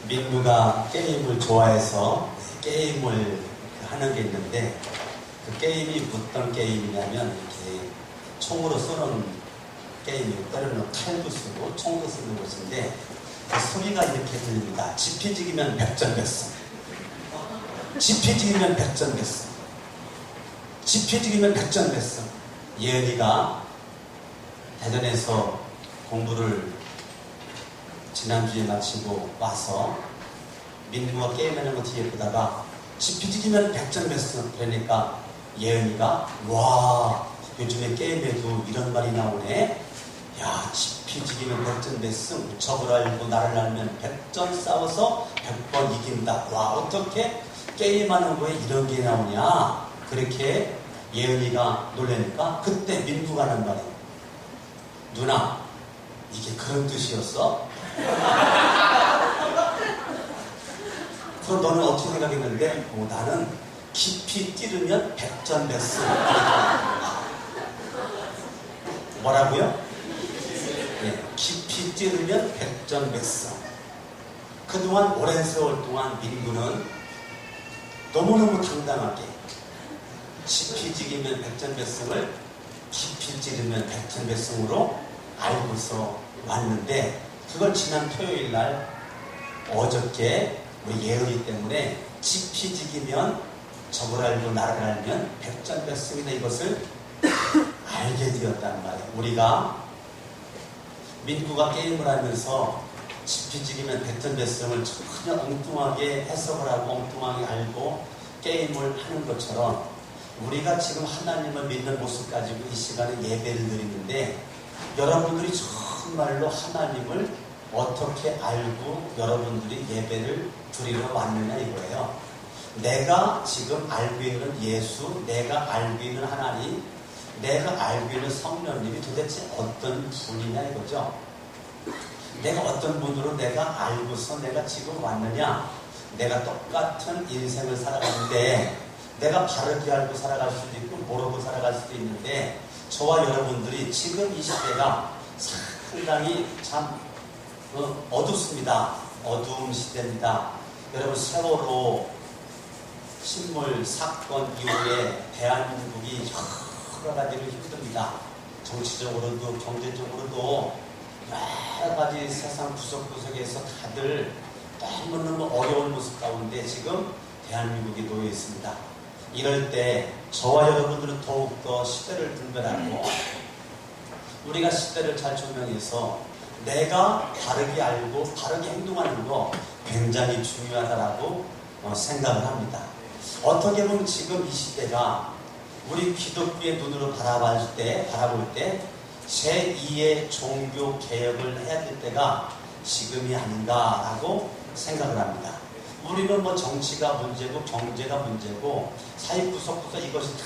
민구가 게임을 좋아해서 게임을 하는 게 있는데, 그 게임이 어떤 게임이냐면 이렇게 총으로 쏘는 게임이고, 때로는 칼도 쓰고 총도 쓰는 것인데, 그 소리가 이렇게 들립니다. 지피지기면 백전백승. 지피지기면 백전백승. 지피지기면 백전백승. 예은이가 대전에서 공부를 지난주에 마치고 와서 민구가 게임하는 거 뒤에 보다가 지피지기면 백전백승. 그러니까 예은이가 와, 요즘에 게임에도 이런 말이 나오네. 야, 지피지기면 백전백승. 적을 알고 나를 알면 백전 싸워서 100번 이긴다. 와, 어떻게 게임하는 거에 이런 게 나오냐. 그렇게 예은이가 놀라니까 그때 민구가 하는 말이에요. 누나, 이게 그런 뜻이었어? 그럼 너는 어떻게 생각했는데? 나는 깊이 찌르면 백전백승. 뭐라고요? 네, 깊이 찌르면 백전백승. 그동안 오랜 세월 동안 민구는 너무너무 당당하게 깊이 찌르면 백전백승을 깊이 찌르면 백전백승으로 알고서 왔는데, 그걸 지난 토요일 날 어저께 우리 예은이 때문에 깊이 찌기면 적을 알고 나를 알면 백전백승이다, 이것을 알게 되었단 말이에요. 우리가 민구가 게임을 하면서 지피지기면 백전백승을 전혀 엉뚱하게 해석을 하고 엉뚱하게 알고 게임을 하는 것처럼, 우리가 지금 하나님을 믿는 모습 가지고 이 시간에 예배를 드리는데, 여러분들이 정말로 하나님을 어떻게 알고 여러분들이 예배를 드리러 왔느냐 이거예요. 내가 지금 알고 있는 예수, 내가 알고 있는 하나님, 내가 알고 있는 성령님이 도대체 어떤 분이냐 이거죠. 내가 어떤 분으로 내가 알고서 내가 지금 왔느냐. 내가 똑같은 인생을 살아가는데 내가 바르게 알고 살아갈 수도 있고 모르고 살아갈 수도 있는데, 저와 여러분들이 지금 이 시대가 상당히 참 어둡습니다. 어두운 시대입니다. 여러분, 세월호 침몰 사건 이후에 대한민국이 여러 가지로 힘듭니다. 정치적으로도 경제적으로도 여러 가지 세상 구석구석에서 다들 너무너무 어려운 모습 가운데 지금 대한민국이 놓여 있습니다. 이럴 때 저와 여러분들은 더욱더 시대를 분별하고 우리가 시대를 잘 조명해서 내가 바르게 알고 바르게 행동하는 거 굉장히 중요하다라고 생각을 합니다. 어떻게 보면 지금 이 시대가 우리 기독교의 눈으로 바라볼 때 제2의 종교 개혁을 해야 될 때가 지금이 아닌가라고 생각을 합니다. 우리는 정치가 문제고 경제가 문제고 사회 구석구석 이것이 다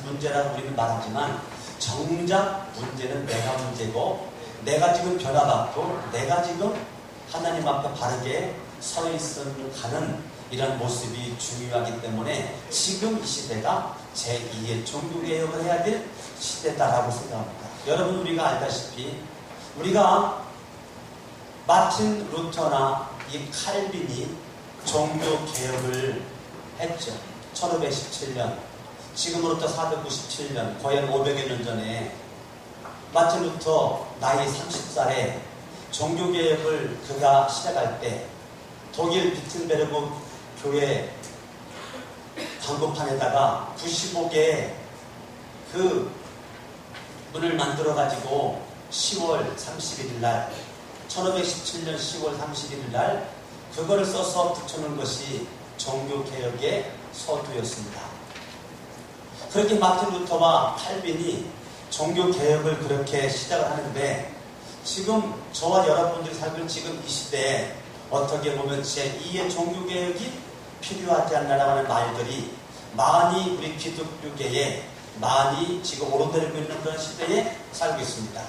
문제라고 우리는 말하지만, 정작 문제는 내가 문제고, 내가 지금 변화받고 내가 지금 하나님 앞에 바르게 서 있어가는 이런 모습이 중요하기 때문에 지금 이 시대가 제2의 종교개혁을 해야 될 시대다라고 생각합니다. 여러분, 우리가 알다시피 우리가 마틴 루터나 이 칼빈이 종교개혁을 했죠. 1517년, 지금으로부터 497년, 거의 500여 년 전에 마틴 루터 나이 30살에 종교개혁을 그가 시작할 때 독일 비튼베르크 교회 광고판에다가 95개의 그 문을 만들어가지고 10월 31일 날, 1517년 10월 31일 날 그거를 써서 붙여놓은 것이 종교개혁의 서두였습니다. 그렇게 마틴 루터와 칼빈이 종교개혁을 그렇게 시작을 하는데, 지금 저와 여러분들이 살고 지금 이 시대에 어떻게 보면 제2의 종교개혁이 필요하지 않나라고 하는 말들이 많이 우리 기독교계에 많이 지금 오르내리고 있는 그런 시대에 살고 있습니다.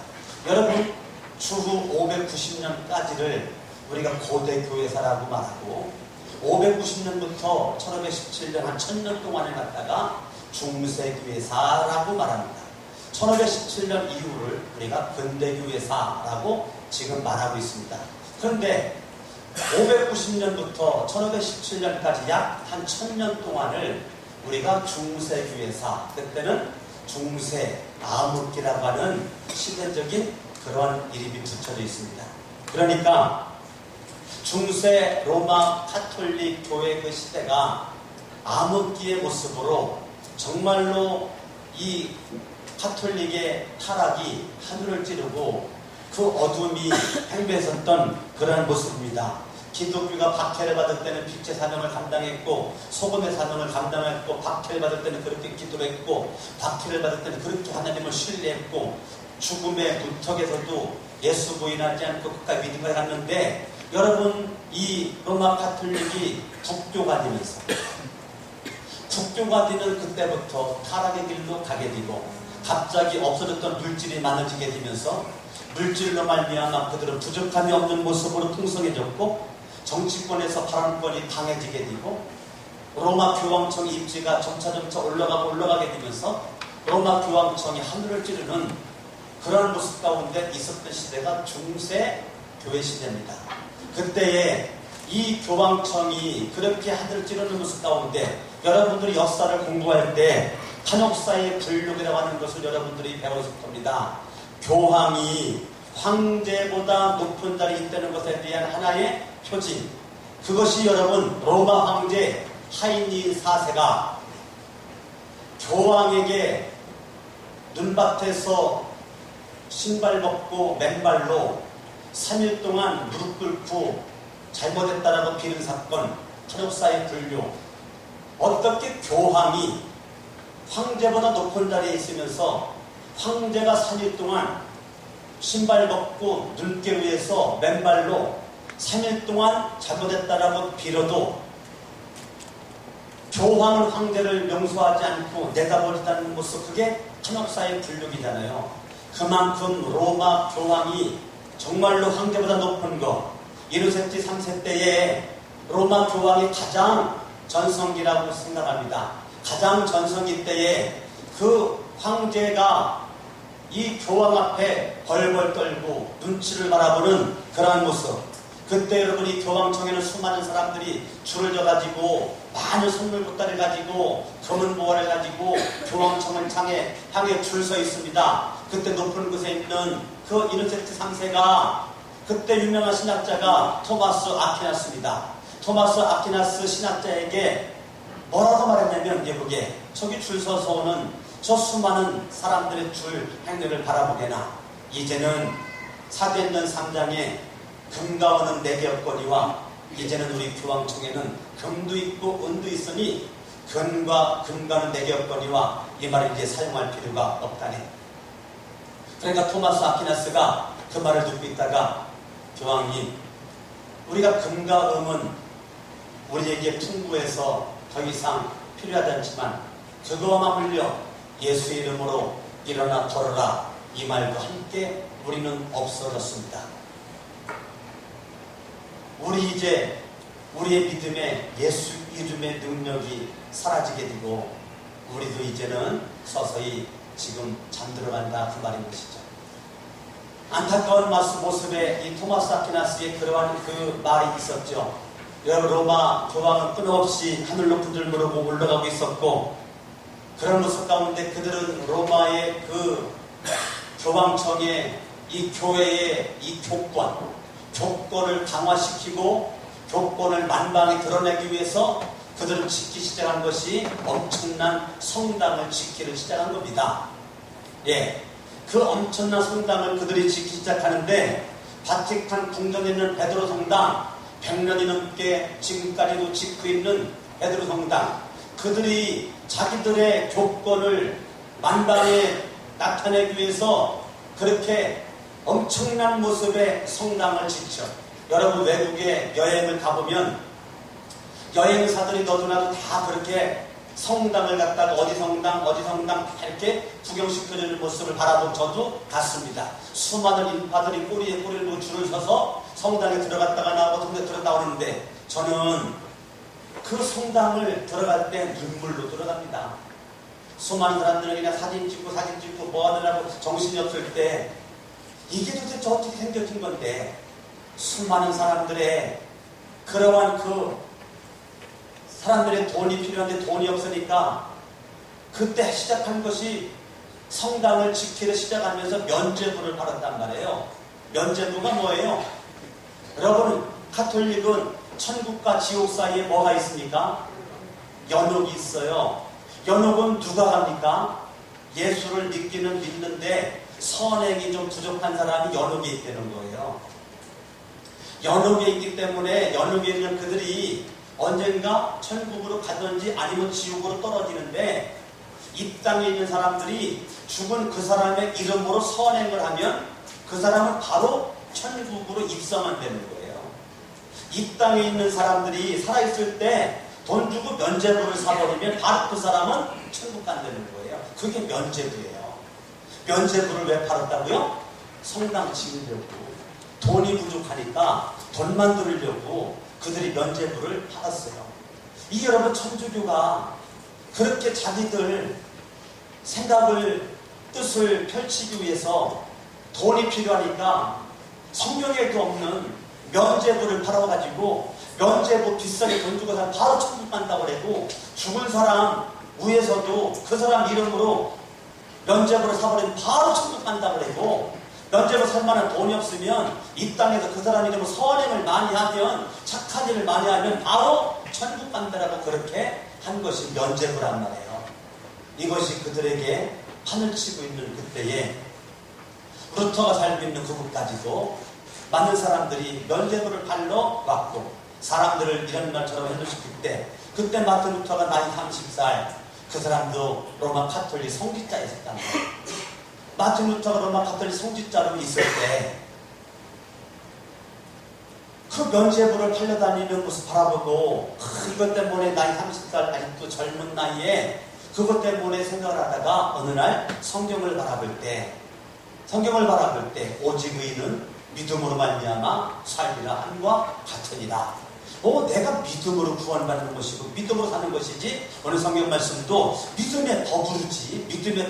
여러분, 추후 590년까지를 우리가 고대교회사라고 말하고, 590년부터 1517년 한 1000년 동안을 갖다가 중세교회사라고 말합니다. 1517년 이후를 우리가 근대교회사라고 지금 말하고 있습니다. 그런데 590년부터 1517년까지 약 한 1000년 동안을 우리가 중세교회사, 그때는 중세 암흑기라고 하는 시대적인 그런 이름이 붙여져 있습니다. 그러니까 중세 로마 카톨릭 교회 그 시대가 암흑기의 모습으로 정말로 이 카톨릭의 타락이 하늘을 찌르고 그 어둠이 행배했었던 그런 모습입니다. 기독교가 박해를 받을 때는 빛의 사명을 감당했고 소금의 사명을 감당했고, 박해를 받을 때는 그렇게 기도를 했고, 박해를 받을 때는 그렇게 하나님을 신뢰했고, 죽음의 무턱에서도 예수 부인하지 않고 끝까지 믿음을 갔는데, 여러분 이 로마 카톨릭이 국교가 되면서 국교가 되는 그때부터 타락의 길로 가게 되고, 갑자기 없어졌던 물질이 많아지게 되면서 물질로 말미암아 그들은 부족함이 없는 모습으로 풍성해졌고, 정치권에서 발언권이 강해지게 되고, 로마 교황청의 입지가 점차 올라가게 되면서 로마 교황청이 하늘을 찌르는 그런 모습 가운데 있었던 시대가 중세 교회 시대입니다. 그때에 이 교황청이 그렇게 하늘을 찌르는 모습 가운데 여러분들이 역사를 공부할 때 탄옥사의 불륜이라고 하는 것을 여러분들이 배웠을 겁니다. 교황이 황제보다 높은 자리에 있다는 것에 대한 하나의 표징, 그것이 여러분 로마 황제 하이니 4세가 교황에게 눈밭에서 신발 벗고 맨발로 3일 동안 무릎 꿇고 잘못했다라고 비는 사건, 탄옥사의 불교. 어떻게 교황이 황제보다 높은 자리에 있으면서 황제가 3일 동안 신발 벗고 눈길 위에서 맨발로 3일 동안 잘못했다라고 빌어도 교황은 황제를 용서하지 않고 내다버리다는 모습, 그게 탄옥사의 불륜이잖아요. 그만큼 로마 교황이 정말로 황제보다 높은 거, 이르세티 3세 때에 로마 교황이 가장 전성기라고 생각합니다. 가장 전성기 때에 그 황제가 이 교황 앞에 벌벌 떨고 눈치를 바라보는 그러한 모습. 그때 여러분 이 교황청에는 수많은 사람들이 줄을 져가지고 많은 선물 보따리를 가지고 검은 보화를 가지고 교황청을 향해 줄 서 있습니다. 그때 높은 곳에 있는 그 이르세티 3세가 그때 유명한 신학자가 토마스 아퀴나스입니다. 토마스 아퀴나스 신학자에게 뭐라고 말했냐면, 예복에 저기 줄 서서 오는 저 수많은 사람들의 줄 행렬을 바라보게나 이제는 사도행전 3장에 금과 은은 내게 없거니와 이제는 우리 교황청에는 금도 있고 은도 있으니 금과는 내게 없거니와 이 말을 이제 사용할 필요가 없다네. 그러니까 토마스 아퀴나스가 그 말을 듣고 있다가, 교황님, 우리가 금과 은은 우리에게 풍부해서 더 이상 필요하지 않지만 그거와 맞물려 예수의 이름으로 일어나 걸어라, 이 말과 함께 우리는 없어졌습니다. 이제 우리의 믿음에 예수 이름의 능력이 사라지게 되고 우리도 이제는 서서히 지금 잠들어간다, 그 말인 것이죠. 안타까운 모습에 이 토마스 아퀴나스의 그러한 그 말이 있었죠. 로마 교황은 끊임없이 하늘 높은 줄 모르고 올라가고 있었고, 그런 모습 가운데 그들은 로마의 그 교황청의 이 교회의 이 교권을 강화시키고 교권을 만방에 드러내기 위해서 그들은 짓기 시작한 것이 엄청난 성당을 짓기를 시작한 겁니다. 예, 그 엄청난 성당을 그들이 짓기 시작하는데, 바티칸 궁전에 있는 베드로 성당, 100년이 넘게 지금까지도 짓고 있는 베드로 성당, 그들이 자기들의 교권을 만방에 나타내기 위해서 그렇게 엄청난 모습의 성당을 짓죠. 여러분 외국에 여행을 가보면 여행사들이 너도나도 다 그렇게 성당을 갖다가 어디 성당 다 이렇게 구경시켜주는 모습을 바라본 저도 갔습니다. 수많은 인파들이 꼬리에 꼬리를 놓고 줄을 서서 성당에 들어갔다가 나오고 성당에 들어갔다 나오는데, 저는 그 성당을 들어갈 때 눈물로 들어갑니다. 수많은 사람들은 그냥 사진 찍고 뭐 하느라고 정신이 없을 때, 이게 도대체 어떻게 생겨진 건데 수많은 사람들의 그러한 그 사람들의 돈이 필요한데 돈이 없으니까 그때 시작한 것이 성당을 지키려 시작하면서 면죄부를 받았단 말이에요. 면죄부가 뭐예요? 여러분, 가톨릭은 천국과 지옥 사이에 뭐가 있습니까? 연옥이 있어요. 연옥은 누가 갑니까? 예수를 믿는데 선행이 좀 부족한 사람이 연옥에 있다는 거예요. 연옥에 있기 때문에 연옥에 있는 그들이 언젠가 천국으로 가든지 아니면 지옥으로 떨어지는데, 이 땅에 있는 사람들이 죽은 그 사람의 이름으로 선행을 하면 그 사람은 바로 천국으로 입성만 되는 거예요. 이 땅에 있는 사람들이 살아있을 때 돈 주고 면죄부를 사버리면 바로 그 사람은 천국 간다는 거예요. 그게 면죄부예요. 면죄부를 왜 팔았다고요? 성당 지으려고. 돈이 부족하니까 돈만 들으려고 그들이 면죄부를 팔았어요. 이 여러분, 천주교가 그렇게 자기들 생각을, 뜻을 펼치기 위해서 돈이 필요하니까 성경에도 없는 면죄부를 팔아가지고 면죄부 비싸게 돈 주고 사람 바로 천국 간다고 그러고, 죽은 사람 위에서도 그 사람 이름으로 면죄부를 사버리면 바로 천국 간다고 그러고, 면죄부 살 만한 돈이 없으면 이 땅에서 그 사람 이름으로 선행을 많이 하면, 착한 일을 많이 하면 바로 천국 간다라고 그렇게 한 것이 면죄부란 말이에요. 이것이 그들에게 판을 치고 있는 그때에 루터가 살고 있는 그곳까지도 많은 사람들이 면죄부를 팔러 왔고, 사람들을 이런 말처럼 해주실 때, 그때 마틴 루터가 나이 30살, 그 사람도 로마 가톨릭 성직자에 있었단 말이에요. 마틴 루터가 로마 가톨릭 성직자로 있을 때 그 면죄부를 팔려다니는 모습 바라보고, 이것 때문에 나이 30살 아직도 젊은 나이에 그것 때문에 생각을 하다가 어느 날 성경을 바라볼 때 오직 의인은 믿음으로 말미암아 살리라 함과 같으니라. 내가 믿음으로 구원받는 것이고 믿음으로 사는 것이지, 어느 성경 말씀도 믿음의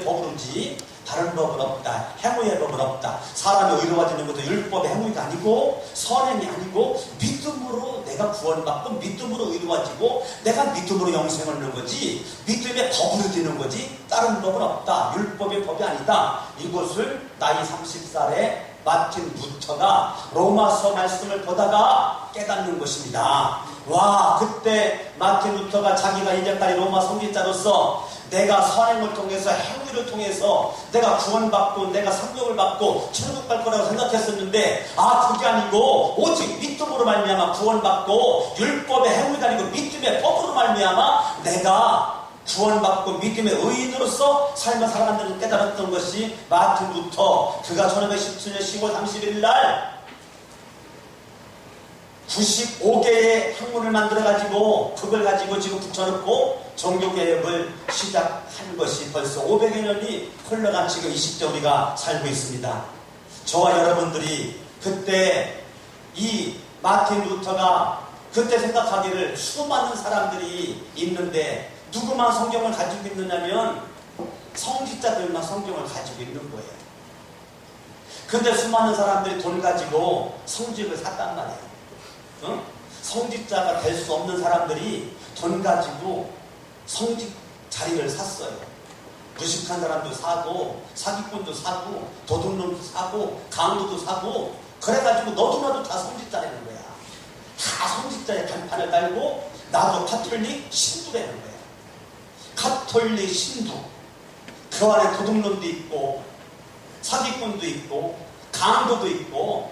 법으로지 다른 법은 없다. 행위의 법은 없다. 사람이 의로워지는 것도 율법의 행위가 아니고 선행이 아니고 믿음으로 내가 구원받고 믿음으로 의로워지고 내가 믿음으로 영생을 얻는 거지, 믿음의 법으로 되는 거지 다른 법은 없다. 율법의 법이 아니다. 이것을 나이 30살에 마틴 루터가 로마서 말씀을 보다가 깨닫는 것입니다. 와, 그때 마틴 루터가 자기가 이제까지 로마 성직자로서 내가 선행을 통해서, 행위를 통해서 내가 구원받고 내가 성령을 받고 천국 갈 거라고 생각했었는데, 그게 아니고 오직 믿음으로 말미암아 구원받고 율법의 행위가 아니고 믿음의 법으로 말미암아 내가 구원받고 믿음의 의인으로서 삶을 살아간다는 깨달았던 것이 마틴 루터. 그가 1517년 10월 31일 날 95개의 학문을 만들어가지고 그걸 가지고 지금 붙여놓고 종교개혁을 시작한 것이 벌써 500여 년이 흘러간 지금 이 시대 우리가 살고 있습니다. 저와 여러분들이 그때 이 마틴 루터가 그때 생각하기를 수많은 사람들이 있는데 누구만 성경을 가지고 있느냐면 성직자들만 성경을 가지고 있는 거예요. 근데 수많은 사람들이 돈 가지고 성직을 샀단 말이에요. 성직자가 될 수 없는 사람들이 돈 가지고 성직 자리를 샀어요. 무식한 사람도 사고 사기꾼도 사고 도둑놈도 사고 강도도 사고, 그래가지고 너도나도 다 성직자라는 거야. 다 성직자의 간판을 달고 나도 가톨릭 신부라는 거야. 가톨릭 신부. 그 안에 도둑놈도 있고 사기꾼도 있고 강도도 있고,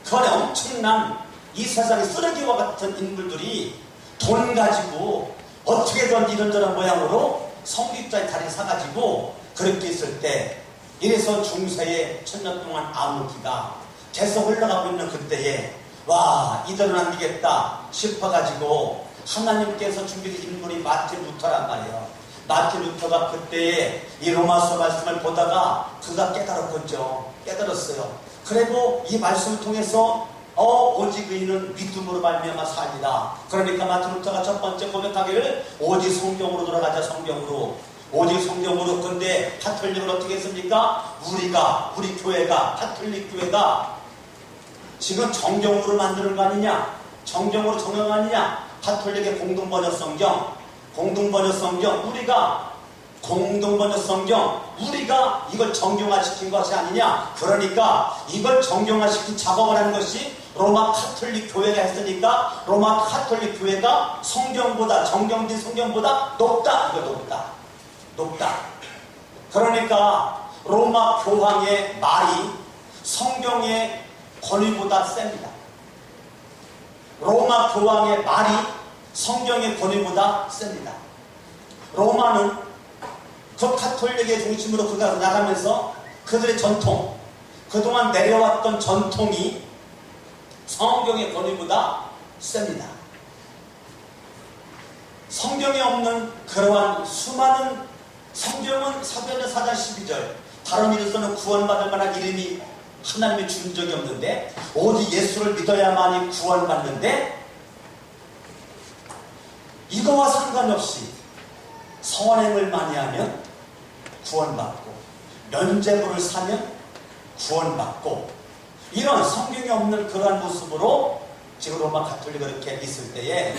그 안에 엄청난 이 세상의 쓰레기와 같은 인물들이 돈 가지고 어떻게든 이런저런 모양으로 성직자의 자리를 사가지고 그렇게 있을 때, 이래서 중세의 천년 동안 암흑기가 계속 흘러가고 있는 그때에 와, 이대로는 안 되겠다 싶어가지고 하나님께서 준비된 인물이 마틴 루터란 말이에요. 마틴 루터가 그때에 이 로마서 말씀을 보다가 그가 깨달았어요. 그리고 이 말씀을 통해서 오직 의인은 믿음으로 말미암아 살리라. 그러니까 마틴 루터가 첫 번째 고백하기를 오직 성경으로 돌아가자. 성경으로, 오직 성경으로. 근데 가톨릭은 어떻게 했습니까? 우리 교회가, 가톨릭 교회가 지금 정경으로 만드는 거 아니냐? 성경으로 정형하느냐? 가톨릭의 공동번역성경, 우리가 공동번역성경, 우리가 이걸 정경화시킨 것이 아니냐? 그러니까 이걸 정경화시킨 작업을 하는 것이 로마 가톨릭 교회가 했으니까 로마 가톨릭 교회가 성경보다, 정경된 성경보다 높다. 이거 높다. 그러니까 로마 교황의 말이 성경의 권위보다 셉니다. 로마 교황의 말이 성경의 권위보다 셉니다. 로마는 그 가톨릭의 중심으로 그가 나가면서 그들의 전통, 그동안 내려왔던 전통이 성경의 권위보다 셉니다. 성경에 없는 그러한 수많은, 성경은 사도행전 4장 12절 다른 이로서는 구원받을 만한 이름이 하나님이 준 적이 없는데 오직 예수를 믿어야만이 구원받는데, 이거와 상관없이 선행을 많이 하면 구원받고 면죄부를 사면 구원받고, 이런 성경에 없는 그러한 모습으로 지금 로마 가톨릭이 이렇게 있을 때에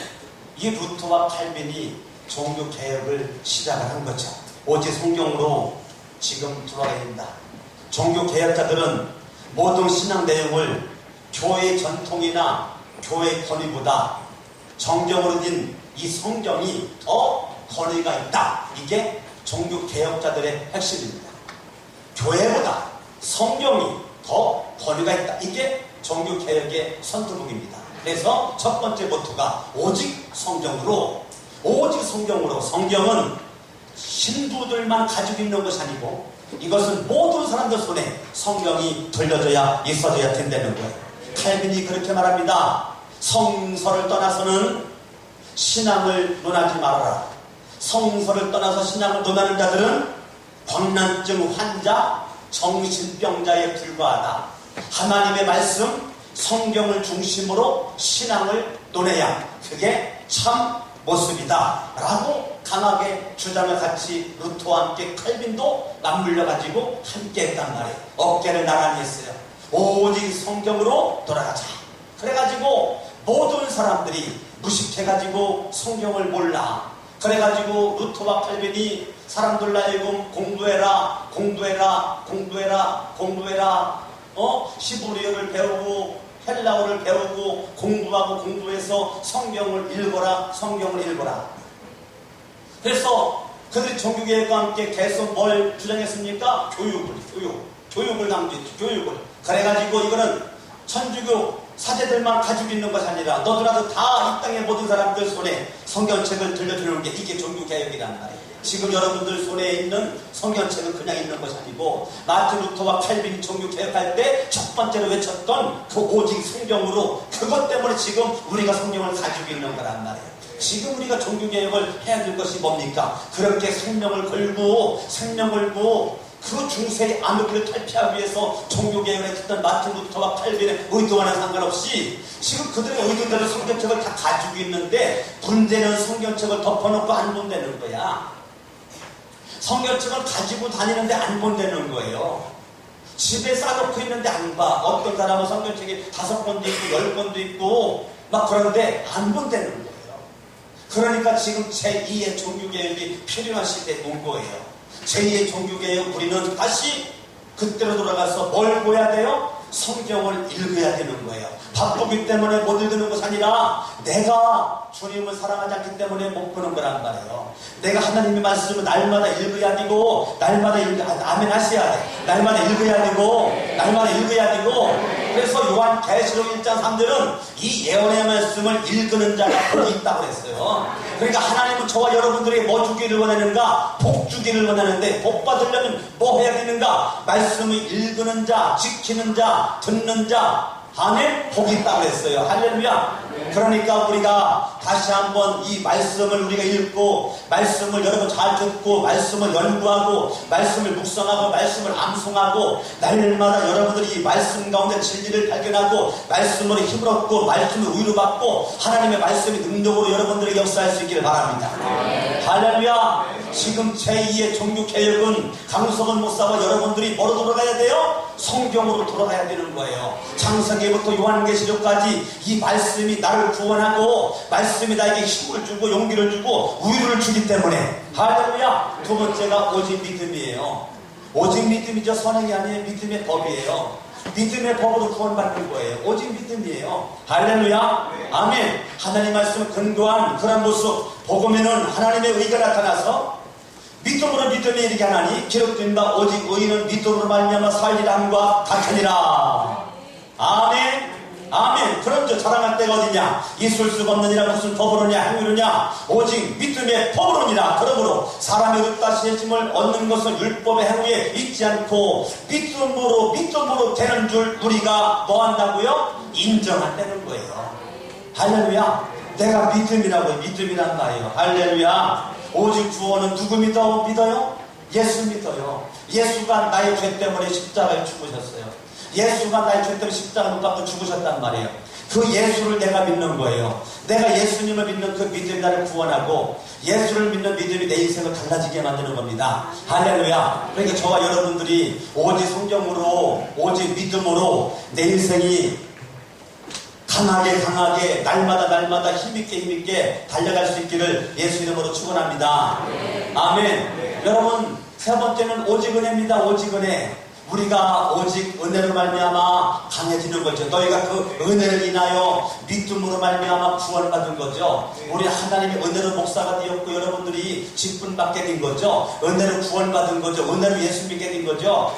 이 루터와 칼빈이 종교개혁을 시작을 한 거죠. 오직 성경으로 지금 돌아가야 된다. 종교개혁자들은 모든 신앙 내용을 교회의 전통이나 교회의 권위보다 정경으로 된 이 성경이 더 권위가 있다. 이게 종교개혁자들의 핵심입니다. 교회보다 성경이 더 권위가 있다. 이게 종교개혁의 선두국입니다. 그래서 첫 번째 모토가 오직 성경으로, 성경은 신부들만 가지고 있는 것이 아니고 이것은 모든 사람들 손에 성경이 돌려져야 있어져야 된다는 거예요. 칼빈이 그렇게 말합니다. 성서를 떠나서는 신앙을 논하지 말아라. 성서를 떠나서 신앙을 논하는 자들은 광난증 환자, 정신병자에 불과하다. 하나님의 말씀, 성경을 중심으로 신앙을 논해야 그게 참 모습이다 라고 강하게 주장을 같이 루터와 함께 칼빈도 맞물려가지고 함께 했단 말이에요. 어깨를 나란히 했어요. 오직 성경으로 돌아가자. 그래가지고 모든 사람들이 무식해가지고 성경을 몰라. 그래가지고 루터와 칼빈이 사람들 하여금 공부해라. 히브리어를 배우고 헬라어를 배우고 공부해서 성경을 읽어라. 그래서 그들이 종교개혁과 함께 계속 뭘 주장했습니까? 교육을 강조했죠. 교육을. 그래가지고 이거는 천주교 사제들만 가지고 있는 것이 아니라 너도나도 다 이 땅의 모든 사람들 손에 성경책을 들려주는 게 이게 종교개혁이란 말이에요. 지금 여러분들 손에 있는 성경책은 그냥 있는 것이 아니고 마틴 루터와 칼빈이 종교개혁할 때 첫 번째로 외쳤던 그 오직 성경으로, 그것 때문에 지금 우리가 성경을 가지고 있는 거란 말이에요. 지금 우리가 종교개혁을 해야 될 것이 뭡니까? 그렇게 생명을 걸고 그 중세의 암흑기를 탈피하기 위해서 종교개혁을 했던 마틴 루터와 칼빈의 의도와는 상관없이 지금 그들의 의도대로 성경책을 다 가지고 있는데 문제는 성경책을 덮어놓고 안 본다는 거야. 성경책을 가지고 다니는데 안 본다는 거예요. 집에 싸놓고 있는데 안 봐. 어떤 사람은 성경책이 5권도 있고 10권도 있고 막 그런데 안 본다는 거예요. 그러니까 지금 제2의 종교개혁이 필요한 시대에 온 거예요. 제2의 종교개혁, 우리는 다시 그때로 돌아가서 뭘 보야 돼요? 성경을 읽어야 되는 거예요. 바쁘기 때문에 못 읽는 것이 아니라 내가 주님을 사랑하지 않기 때문에 못 보는 거란 말이에요. 내가 하나님의 말씀을 날마다 읽어야 되고 아멘 하셔야 돼. 날마다 읽어야 되고 그래서 요한 계시록 1장 3절은 이 예언의 말씀을 읽는 자가 복이 있다고 그랬어요. 그러니까 하나님은 저와 여러분들이 뭐 주기를 원하는가? 복 주기를 원하는데 복 받으려면 뭐 해야 되는가? 말씀을 읽는 자, 지키는 자, 듣는 자 안에 복이 있다고 그랬어요. 할렐루야. 그러니까 우리가 다시 한번 이 말씀을 우리가 읽고 말씀을 여러분 잘 듣고 말씀을 연구하고 말씀을 묵상하고 말씀을 암송하고 날마다 여러분들이 이 말씀 가운데 진리를 발견하고 말씀으로 힘을 얻고 말씀을 위로받고 하나님의 말씀의 능력으로 여러분들에게 역사할 수 있기를 바랍니다. 할렐루야. 지금 제2의 종교개혁은 강석원 목사와 여러분들이 뭐로 돌아가야 돼요? 성경으로 돌아가야 되는 거예요. 창세기부터 요한계시록까지 이 말씀이 나를 나를 구원하고 말씀이 나에게 힘을 주고 용기를 주고 우유를 주기 때문에. 할렐루야. 두 번째가 오직 믿음이에요. 오직 믿음이죠. 선행이 아니에요. 믿음의 법이에요. 믿음의 법으로 구원받는 거예요. 오직 믿음이에요. 할렐루야. 아멘. 하나님 말씀을 근거한 그런 모습 복음에는 하나님의 의가 나타나서 믿음으로 믿음에 이르게 하나니 기록된 바 오직 의인은 믿음으로 말미암아 살리라 함과 같으니라. 아멘. 아멘. 그럼 저 자랑할 때가 어디냐? 있을 수가 없느니라. 무슨 법으로냐 행위로냐? 오직 믿음의 법으로니라. 그러므로 사람의 의롭다 시해짐을 얻는 것은 율법의 행위에 있지 않고 믿음으로 되는 줄 우리가 뭐 한다고요? 인정한다는 거예요. 할렐루야. 내가 믿음이란 말이에요. 할렐루야. 오직 구원은 누구 믿어요? 예수 믿어요. 예수가 나의 죄 때문에 십자가에 죽으셨어요. 예수가 나의 죄 때문에 십자가 못 박고 죽으셨단 말이에요. 그 예수를 내가 믿는 거예요. 내가 예수님을 믿는 그 믿음이 나를 구원하고 예수를 믿는 믿음이 내 인생을 달라지게 만드는 겁니다. 할렐루야. 그러니까 저와 여러분들이 오직 성경으로 오직 믿음으로 내 인생이 강하게 날마다 힘있게 달려갈 수 있기를 예수 이름으로 축원합니다. 아멘. 여러분, 세 번째는 오직 은혜입니다. 오직 은혜. 우리가 오직 은혜로 말미암아 강해지는 거죠. 너희가 그 은혜를 인하여 믿음으로 말미암아 구원받은 거죠. 우리 하나님의 은혜로 목사가 되었고 여러분들이 직분 받게 된 거죠. 은혜로 구원받은 거죠. 은혜로 예수 믿게 된 거죠.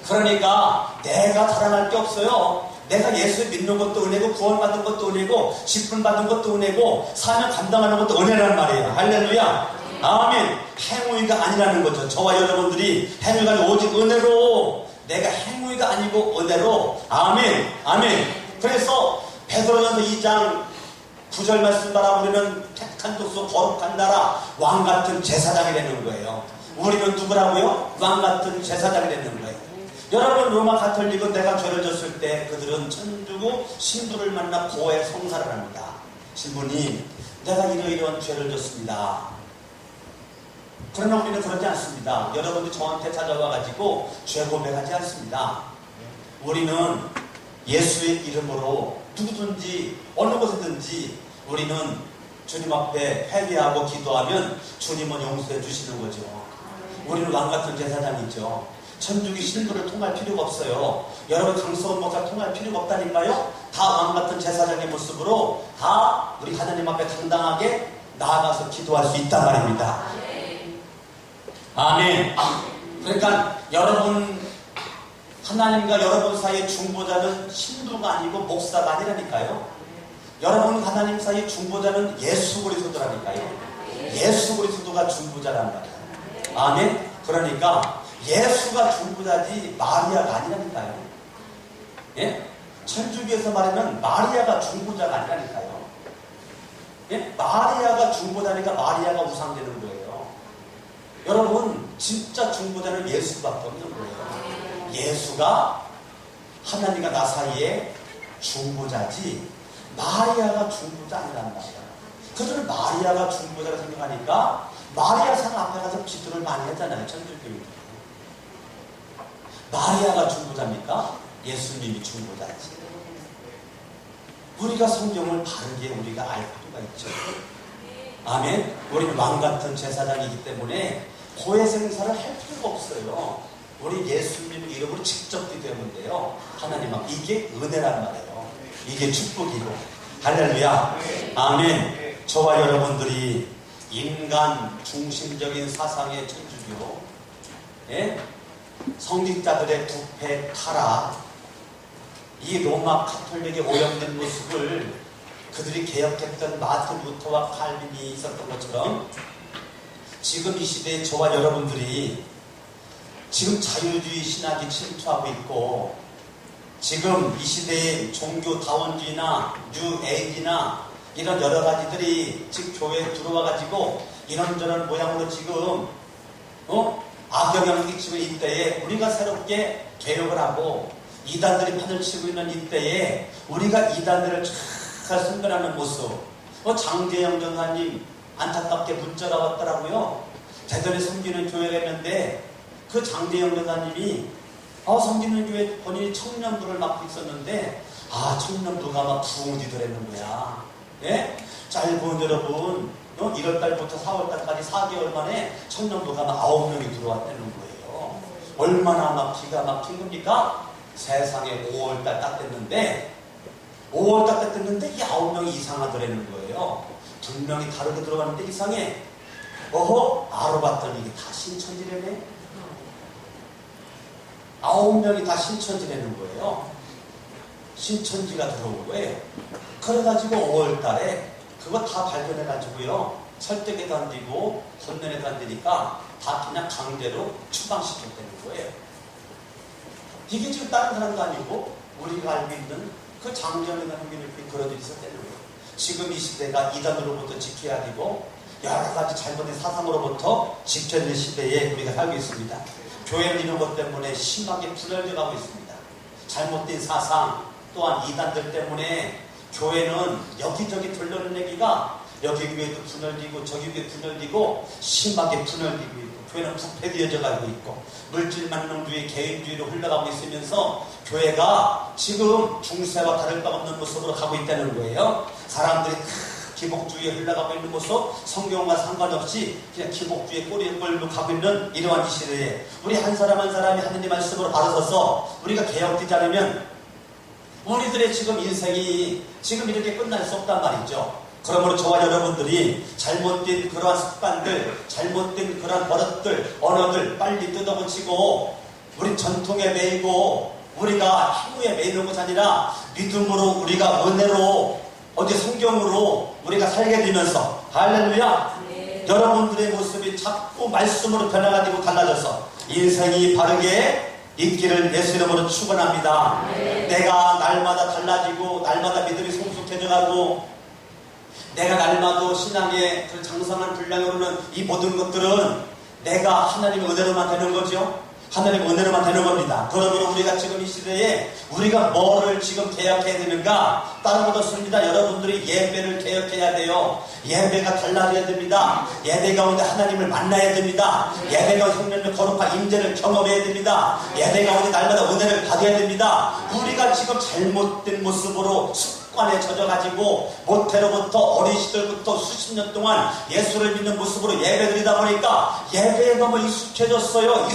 그러니까 내가 자랑할 게 없어요. 내가 예수 믿는 것도 은혜고 구원받은 것도 은혜고 직분 받은 것도 은혜고 사명 감당하는 것도 은혜란 말이에요. 할렐루야. 아멘. 행위가 아니라는 거죠. 저와 여러분들이 행위가 아니고 오직 은혜로, 내가 행위가 아니고 은혜로. 아멘. 아멘. 그래서 베드로전서 2장 9절 말씀 따라 우리는 택한 족속 거룩한 나라 왕같은 제사장이 되는 거예요. 우리는 누구라고요? 왕같은 제사장이 되는 거예요. 여러분, 로마 가톨릭은 내가 죄를 졌을 때 그들은 천주고 신부를 만나 고해 성사를 합니다. 신부님, 내가 이러이러한 죄를 졌습니다. 그러나 우리는 그러지 않습니다. 여러분들 저한테 찾아와가지고 죄 고백하지 않습니다. 우리는 예수의 이름으로 누구든지 어느 곳에든지 우리는 주님 앞에 회개하고 기도하면 주님은 용서해 주시는 거죠. 우리는 왕같은 제사장이죠. 천주교 신부를 통할 필요가 없어요. 여러분, 강성원 목사 통할 필요가 없다니까요. 다 왕같은 제사장의 모습으로 다 우리 하나님 앞에 당당하게 나아가서 기도할 수 있단 말입니다. 아멘. 그러니까 여러분, 하나님과 여러분 사이의 중보자는 신부가 아니고 목사가 아니라니까요. 여러분 하나님 사이의 중보자는 예수 그리스도라니까요. 예수 그리스도가 중보자란 말이에요. 아멘. 그러니까 예수가 중보자지 마리아가 아니라니까요. 예? 천주교에서 말하면 마리아가 중보자가 아니라니까요. 예? 마리아가 중보자니까 마리아가 우상되는 거예요. 여러분, 진짜 중보자는 예수밖에 없는 거예요. 예수가 하나님과 나 사이에 중보자지 마리아가 중보자 아니란 말이야. 그들은 마리아가 중보자라 생각하니까 마리아 상 앞에 가서 기도를 많이 했잖아요. 천주교인들. 마리아가 중보자입니까? 예수님이 중보자지. 우리가 성경을 바르게 우리가 알 필요가 있죠. 아멘. 우리는 왕같은 제사장이기 때문에 고해생사를 할 필요가 없어요. 우리 예수님 이름으로 직접 기도하면 돼요. 하나님 앞. 이게 은혜란 말이에요. 이게 축복이고. 할렐루야. 아멘. 저와 여러분들이 인간 중심적인 사상의 천주교, 예? 성직자들의 부패, 타락, 이 로마 카톨릭의 오염된 모습을 그들이 개혁했던 마틴 루터와 칼빈이 있었던 것처럼 지금 이 시대에 저와 여러분들이 지금 자유주의 신학이 침투하고 있고 지금 이 시대에 종교다원주의나 뉴에이지나 이런 여러 가지들이 지금 교회에 들어와가지고 이런저런 모양으로 지금 악영향을 끼치는 이때에 우리가 새롭게 개혁을 하고 이단들이 판을 치고 있는 이때에 우리가 이단들을 잘 선별하는 모습. 장재영 전사님 안타깝게 문자가 왔더라고요. 대전에 섬기는 교회가 있는데 그 장재영 전사님이 섬기는 교회 본인이 청년부를 맡고 있었는데 아, 청년부가 막 부흥이 되라는 거야. 예? 짧은 여러분, 1월달부터 4월달까지 4개월 만에 청년부가 막 9명이 들어왔다는 거예요. 얼마나 막 기가 막힌 겁니까? 세상에 5월달 딱 됐는데, 5월달 딱 됐는데 이 9명이 이상하더라는 거예요. 분명히 다르게 들어갔는데 이상해. 어허, 알아봤더니 이게 다 신천지래네. 9명이 다 신천지라는 거예요. 신천지가 들어온 거예요. 그래가지고 5월달에 그거 다 발견해가지고요. 설득에 던지고 권면에 던지니까 다 그냥 강제로 추방시켰다는 거예요. 이게 지금 다른 사람도 아니고 우리가 알고 있는 그 장정이라는 분이 그려져 있었다는 거예요. 지금 이 시대가 이단으로부터 지켜야 되고 여러 가지 잘못된 사상으로부터 지켜야 될 시대에 우리가 살고 있습니다. 교회는 이런 것 때문에 심하게 분열되어 가고 있습니다. 잘못된 사상 또한 이단들 때문에 교회는 여기저기 돌려내기가 여기 교회도 분열되고 저기 교회 분열되고 심하게 분열되고 있고 교회는 부패되어져 가고 있고 물질 만능주의 개인주의로 흘러가고 있으면서 교회가 지금 중세와 다를 바 없는 모습으로 가고 있다는 거예요. 사람들이 기복주의에 흘러가고 있는 모습, 성경과 상관없이 그냥 기복주의에 꼬리에 끌고 가고 있는 이러한 이 시대에 우리 한 사람 한 사람이 하느님 말씀으로 받아서서 우리가 개혁되지 않으면 우리들의 지금 인생이 지금 이렇게 끝날 수 없단 말이죠. 그러므로 저와 여러분들이 잘못된 그러한 습관들, 잘못된 그러한 버릇들, 언어들 빨리 뜯어고치고 우리 전통에 매이고 우리가 행위에 매이는 것이 아니라 믿음으로 우리가 은혜로 어디 성경으로 우리가 살게 되면서 할렐루야. 네. 여러분들의 모습이 자꾸 말씀으로 변화가 되고 달라져서 인생이 바르게 있기를 예수 이름으로 축원합니다. 네. 내가 날마다 달라지고 날마다 믿음이 성숙해져가고 내가 날마다 신앙의 그 장성한 분량에 오르는 이 모든 것들은 내가 하나님의 은혜로만 되는 거죠. 하나님의 은혜로만 되는 겁니다. 그러므로 우리가 지금 이 시대에 우리가 뭐를 지금 개혁해야 되는가? 다른 것 없습니다. 여러분들이 예배를 개혁해야 돼요. 예배가 달라져야 됩니다. 예배 가운데 하나님을 만나야 됩니다. 예배 가운데 성령의 거룩한 임재를 경험해야 됩니다. 예배 가운데 날마다 은혜를 받아야 됩니다. 우리가 지금 잘못된 모습으로 습관에 젖어가지고 모태로부터 어린 시절부터 수십 년 동안 예수를 믿는 모습으로 예배드리다 보니까 예배에 너무 익숙해졌어요.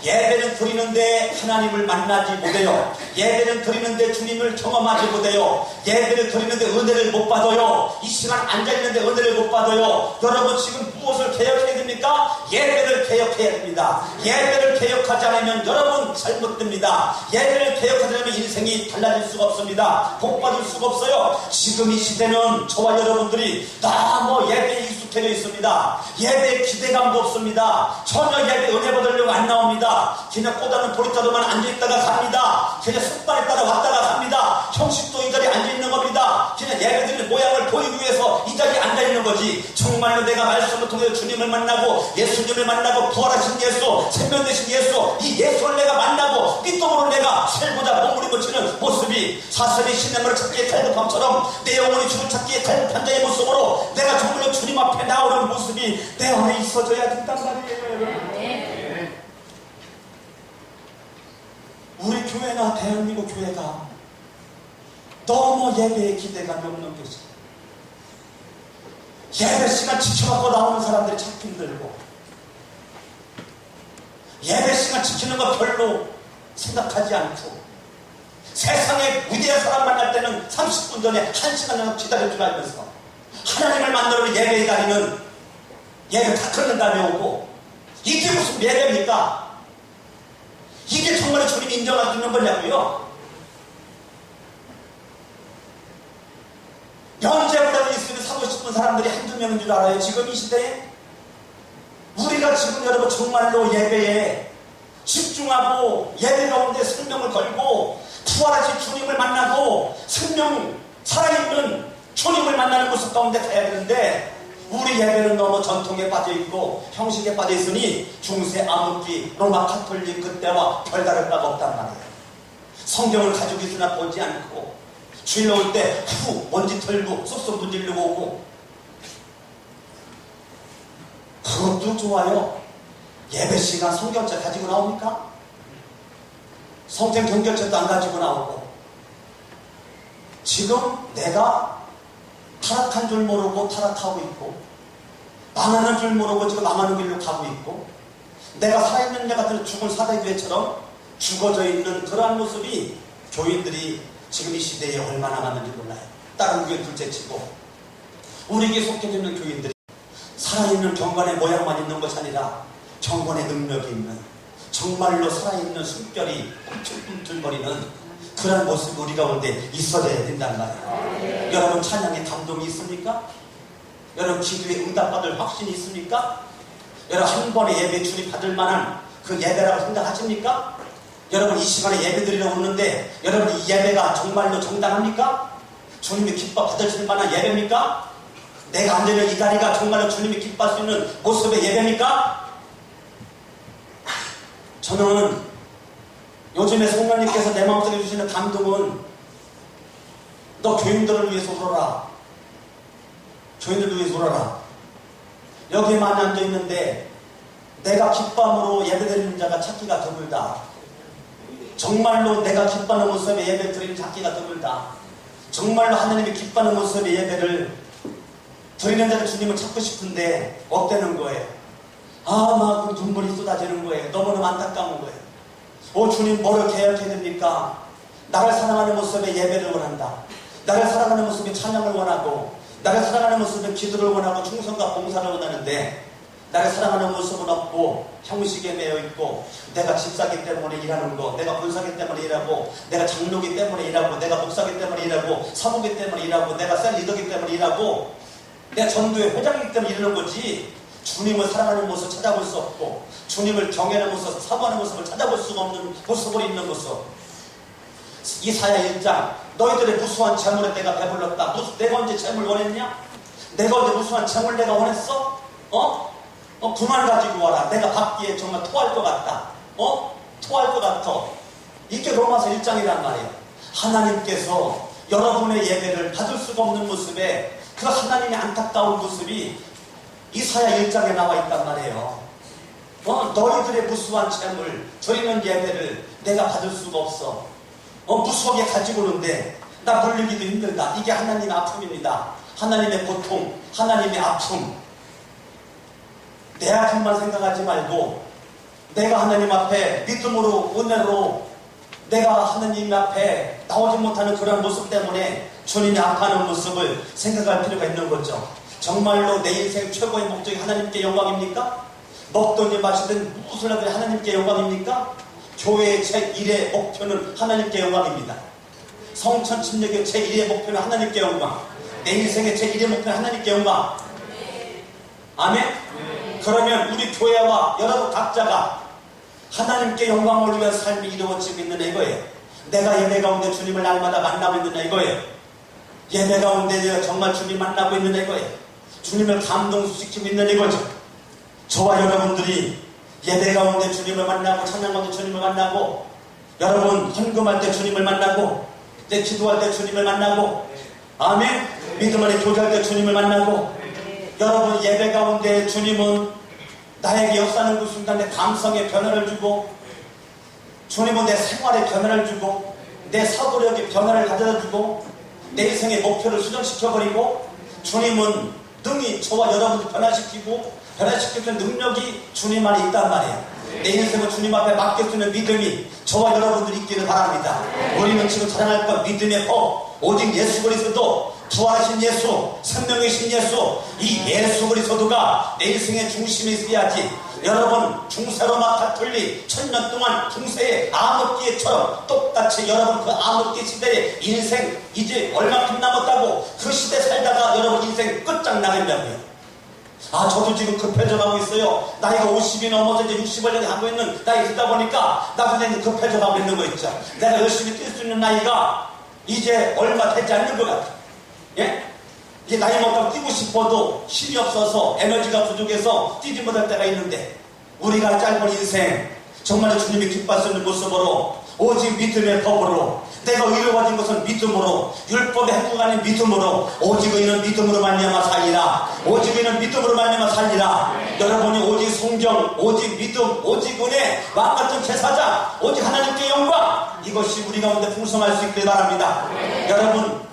예배는 드리는데 하나님을 만나지 못해요. 예배는 드리는데 주님을 경험하지 못해요. 예배를 드리는데 은혜를 못 받아요. 이 시간 앉아있는데 은혜를 못 받아요. 여러분 지금 무엇을 개혁해야 됩니까? 예배를 개혁해야 됩니다. 예배를 개혁하지 않으면 여러분 잘못됩니다. 예배를 개혁하지 않으면 인생이 달라질 수가 없습니다. 복받을 수가 없어요. 지금 이 시대는 저와 여러분들이 너무 예배에 익숙해져 있습니다. 예배에 기대감도 없습니다. 전혀 예배 은혜 받으려고 안 나옵니다. 그냥 꽃다는 보리자루만 앉아있다가 갑니다. 그냥 습관에 따라 왔다가 갑니다. 형식도 이 자리에 앉아있는 겁니다. 그냥 예배드리는 모양을 보이기 위해서 이 자리에 앉아있는 거지. 정말로 내가 말씀을 통해서 주님을 만나고 예수님을 만나고 부활하신 예수, 생명되신 예수, 이 예수를 내가 만나고 믿음으로 내가 살고자 몸부림 붙이는 모습이 사슬이 신념을 찾기에 갈급함처럼 내 영혼이 주를 찾기에 갈급한 자의 모습으로 내가 정말로 주님 앞에 나오는 모습이 내 안에 있어져야 된단 말이에요. 우리 교회나 대한민국 교회가 너무 예배에 기대감이 없는 것이 예배 시간 지켜받고 나오는 사람들이 참 힘들고 예배 시간 지키는 거 별로 생각하지 않고 세상에 위대한 사람 만날 때는 30분 전에 1시간 정도 기다릴 줄 알면서 하나님을 만나러 예배에 다니는 예배 다 끝난 다음에 오고 이게 무슨 예배입니까? 이게 정말 주님 인정할 수 있는 거냐고요? 면제보다도 있으면 사고 싶은 사람들이 한두 명인 줄 알아요. 지금 이 시대에 우리가 지금 여러분 정말로 예배에 집중하고 예배 가운데 생명을 걸고 부활하신 주님을 만나고 생명 살아있는 주님을 만나는 모습 가운데 가야 되는데 우리 예배는 너무 전통에 빠져있고 형식에 빠져있으니 중세 암흑기 로마 카톨릭 그때와 별다를 바가 없단 말이에요. 성경을 가지고 있으나 보지 않고 주일 올 때 먼지 털고 쏙쏙 문지르고 오고 그것도 좋아요. 예배 시간 성경책 가지고 나옵니까? 성경 경결책도 안 가지고 나오고 지금 내가 타락한 줄 모르고 타락하고 있고, 망하는 줄 모르고 지금 망하는 길로 가고 있고, 내가 살아있는 내 같은 죽은 사대교회처럼 죽어져 있는 그러한 모습이 교인들이 지금 이 시대에 얼마나 많은지 몰라요. 다른 교회 둘째치고 우리에게 속해 있는 교인들이 살아있는 경건의 모양만 있는 것이 아니라 경건의 능력이 있는, 정말로 살아있는 숨결이 꿈틀꿈틀거리는 그런 모습이 우리 가운데 있어야 된단 말이에요. 여러분 찬양에 감동이 있습니까? 여러분 기도에 응답받을 확신이 있습니까? 여러분 한 번의 예배 주님 받을 만한 그 예배라고 생각하십니까? 여러분 이 시간에 예배 드리러 오는데 여러분 이 예배가 정말로 정당합니까? 주님이 기뻐 받으실 만한 예배입니까? 내가 앉으면 이 자리가 정말로 주님이 기뻐할 수 있는 모습의 예배입니까? 저는 요즘에 성령님께서 내 마음속에 주시는 감동은, 너 교인들을 위해서 울어라. 교인들을 위해서 울어라. 여기에 많이 앉아있는데 내가 기쁨으로 예배드리는 자가 찾기가 드물다. 정말로 내가 기뻐하는 모습의 예배 드리는 찾기가 드물다. 정말로 하나님이 기뻐하는 모습의 예배를 드리는 자를 주님을 찾고 싶은데 없다는 거예요. 막 눈물이 쏟아지는 거예요. 너무너무 안타까운 거예요. 주님 뭐를 개혁해야 됩니까? 나를 사랑하는 모습의 예배를 원한다. 나를 사랑하는 모습의 찬양을 원하고, 나를 사랑하는 모습의 기도를 원하고 충성과 봉사를 원하는데, 나를 사랑하는 모습은 없고 형식에 매여 있고, 내가 집사기 때문에 일하는 거, 내가 본사기 때문에 일하고, 내가 장로기 때문에 일하고, 내가 목사기 때문에 일하고, 사무기 때문에 일하고, 내가 셀 리더기 때문에 일하고, 내가 전도의 회장이기 때문에 이러는 거지, 주님을 사랑하는 모습을 찾아볼 수 없고, 주님을 경외하는 모습, 사모하는 모습을 찾아볼 수가 없는 모습으로 있는 모습. 이사야 1장, 너희들의 무수한 재물에 내가 배불렀다. 내가 언제 재물 원했냐? 내가 언제 무수한 재물 내가 원했어? 그만 가지고 와라. 내가 받기에 정말 토할 것 같다. 토할 것 같아. 이게 로마서 1장이란 말이에요. 하나님께서 여러분의 예배를 받을 수가 없는 모습에 그 하나님의 안타까운 모습이 이사야 1장에 나와 있단 말이에요. 너희들의 무수한 재물, 드리는 예배를 내가 받을 수가 없어. 무수하게 가지고 오는데 나 물리기도 힘들다. 이게 하나님의 아픔입니다. 하나님의 고통, 하나님의 아픔. 내 아픔만 생각하지 말고, 내가 하나님 앞에 믿음으로, 은혜로, 내가 하나님 앞에 나오지 못하는 그런 모습 때문에 주님이 아파하는 모습을 생각할 필요가 있는 거죠. 정말로 내 인생 최고의 목적이 하나님께 영광입니까? 먹든지 마시든 무엇을 하든 하나님께 영광입니까? 교회의 제1의 목표는 하나님께 영광입니다. 성천 침례교회 제1의 목표는 하나님께 영광. 내 인생의 제1의 목표는 하나님께 영광. 아멘? 그러면 우리 교회와 여러분 각자가 하나님께 영광을 위한 삶이 이루어지고 있는 이거예요. 내가 예배 가운데 주님을 날마다 만나고 있는 이거예요. 예배 가운데 내가 정말 주님 만나고 있는 이거예요. 주님을 감동시키고 있는 이거죠. 저와 여러분들이 예배 가운데 주님을 만나고, 찬양 가운데 주님을 만나고, 여러분 헌금할 때 주님을 만나고, 내 기도할 때 주님을 만나고, 아멘. 믿음 안에 교제할 때 주님을 만나고, 여러분 예배 가운데 주님은 나에게 역사하는 그 순간에 감성에 변화를 주고, 주님은 내 생활에 변화를 주고, 내 사고력에 변화를 가져다 주고, 내 인생의 목표를 수정시켜버리고, 주님은 능히 저와 여러분을 변화시키는 능력이 주님 안에 있단 말이에요. 내 인생을 주님 앞에 맡겨주는 믿음이 저와 여러분들이 있기를 바랍니다. 우리는 지금 자랑할 것 믿음의 법, 오직 예수 그리스도, 부활하신 예수, 생명이신 예수, 이 예수 그리스도가 내 인생의 중심에 있어야지. 여러분 중세로 마카톨리 1000년 동안 중세의 암흑기처럼 똑같이 여러분 그 암흑기 시대의 인생 이제 얼마큼 남았다고 그 시대 살다가 여러분 인생 끝장나겠냐고요. 저도 지금 급해져가고 있어요. 나이가 50이 넘어서 이제 60을 하고 있는 나이 있다 보니까 나도 이제 급해져가고 있는 거 있죠. 내가 열심히 뛸 수 있는 나이가 이제 얼마 되지 않는 것 같아. 예? 이제 나이 먹다가 뛰고 싶어도 힘이 없어서 에너지가 부족해서 뛰지 못할 때가 있는데, 우리가 짧은 인생 정말 주님이 기뻐할 수 있는 모습으로 오직 믿음의 법으로, 내가 의로워진 것은 믿음으로, 율법의 행위가 아닌 믿음으로, 오직 의는 믿음으로 말미암아 살리라. 오직 의는 믿음으로 말미암아 살리라. 여러분이 오직 성경, 오직 믿음, 오직 은혜, 왕같은 제사장, 오직 하나님께 영광, 이것이 우리 가운데 풍성할 수 있길 바랍니다. 여러분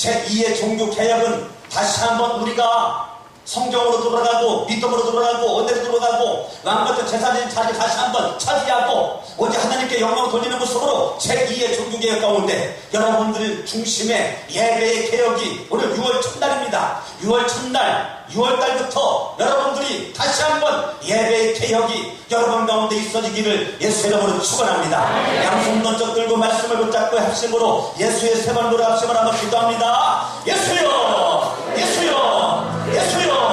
제2의 종교개혁은 다시 한번 우리가 성경으로 돌아가고 믿음으로 돌아가고 은혜로 돌아가고 왕같은 제사진 자리 다시 한번 차지하고 오직 하나님께 영광을 돌리는 모습으로 제2의 종교개혁 가운데 여러분들 중심의 예배의 개혁이 오늘 6월 첫날입니다. 6월 첫날 6월달부터 여러분들이 다시 한번 예배의 개혁이 여러분 가운데 있어지기를 예수의 이름으로 축원합니다. 양손 번쩍 들고 말씀을 붙잡고 합심으로 예수의 세 번 노래 합심을 한번 기도합니다. 예수여 예수여 예수여